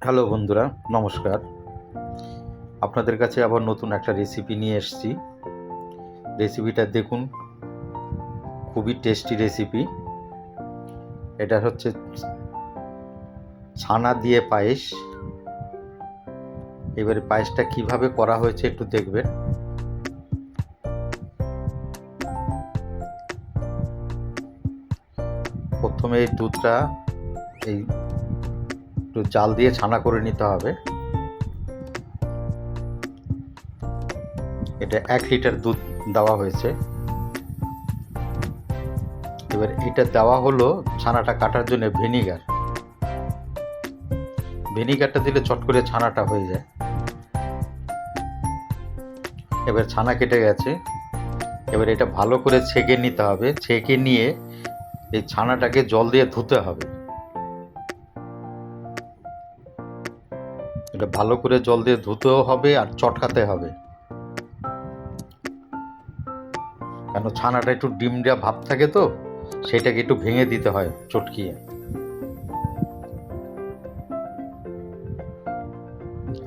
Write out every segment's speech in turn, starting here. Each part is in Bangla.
হ্যালো বন্ধুরা, নমস্কার। আপনাদের কাছে আবার নতুন একটা রেসিপি নিয়ে এসেছি। রেসিপিটা দেখুন, খুবই টেস্টি রেসিপি। এটা হচ্ছে ছানা দিয়ে পায়েস। এবারে পায়েসটা কিভাবে করা হয়েছে একটু দেখবেন। প্রথমে এই দুধটা একটু জাল দিয়ে ছানা করে নিতে হবে। এটা 1 লিটার দুধ দেওয়া হয়েছে। এবার এটা দেওয়া হলো ছানাটা কাটার জন্য ভিনিগারটা দিলে চট করে ছানাটা হয়ে যায়। এবার ছানা কেটে গেছে। এবার এটা ভালো করে ছেঁকে নিতে হবে। ছেঁকে নিয়ে এই ছানাটাকে জল দিয়ে ধুতে হবে। এটা ভালো করে জল দিয়ে ধুতেও হবে আর চটকাতে হবে, কেন ছানাটা একটু ডিমডা ভাব থাকে তো, সেটাকে একটু ভেঙে দিতে হয় চটকিয়ে।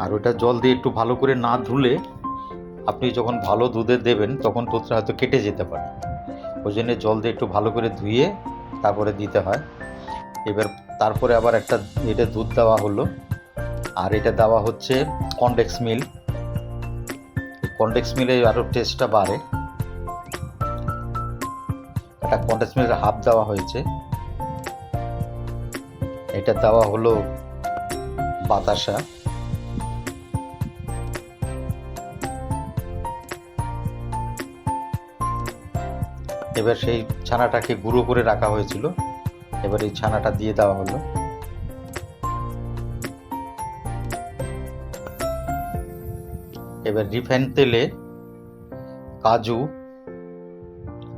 আর ওটা জল দিয়ে একটু ভালো করে না ধুলে আপনি যখন ভালো দুধে দেবেন তখন দুধটা হয়তো কেটে যেতে পারে। ওই জন্য জল দিয়ে একটু ভালো করে ধুয়ে তারপরে দিতে হয়। এবার তারপরে আবার এটা দুধ দেওয়া হলো, আর এটা দেওয়া হচ্ছে কনডেক্স মিল্ক। কনডেক্স মিলে আরও টেস্টটা বাড়ে। একটা কনডেক্স মিল্কের হাফ দেওয়া হয়েছে। এটা দেওয়া হলো বাতাসা। এবার সেই ছানাটাকে গুঁড়ো করে রাখা হয়েছিল, এবার এই ছানাটা দিয়ে দেওয়া হলো। এবার রিফাইন তেলে কাজু,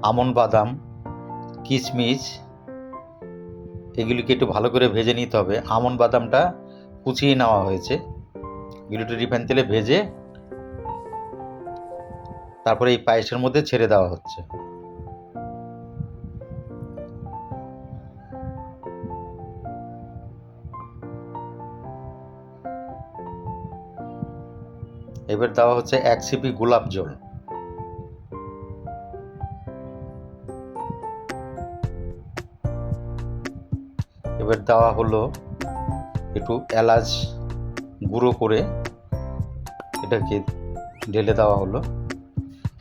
আমন্ড বাদাম, কিশমিশ এগুলিকে একটু ভালো করে ভেজে নিতে হবে। আমন্ড বাদামটা কুচিয়ে নেওয়া হয়েছে। এগুলো একটু রিফাইন তেলে ভেজে তারপরে এই পায়েসের মধ্যে ছেড়ে দেওয়া হচ্ছে। এবার দেওয়া হচ্ছে 1 সিপি গোলাপ জল। এবার দেওয়া হলো একটু এলাচ গুঁড়ো করে, এটাকে ঢেলে দেওয়া হলো।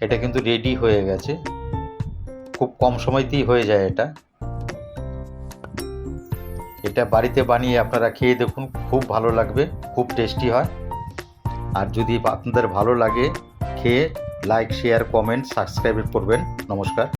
এটা কিন্তু রেডি হয়ে গেছে, খুব কম সময়তেই হয়ে যায়। এটা বাড়িতে বানিয়ে আপনারা খেয়ে দেখুন, খুব ভালো লাগবে, খুব টেস্টি হয়। আর যদি আপনাদের ভালো লাগে খেয়ে লাইক, শেয়ার, কমেন্ট, সাবস্ক্রাইব করবেন। নমস্কার।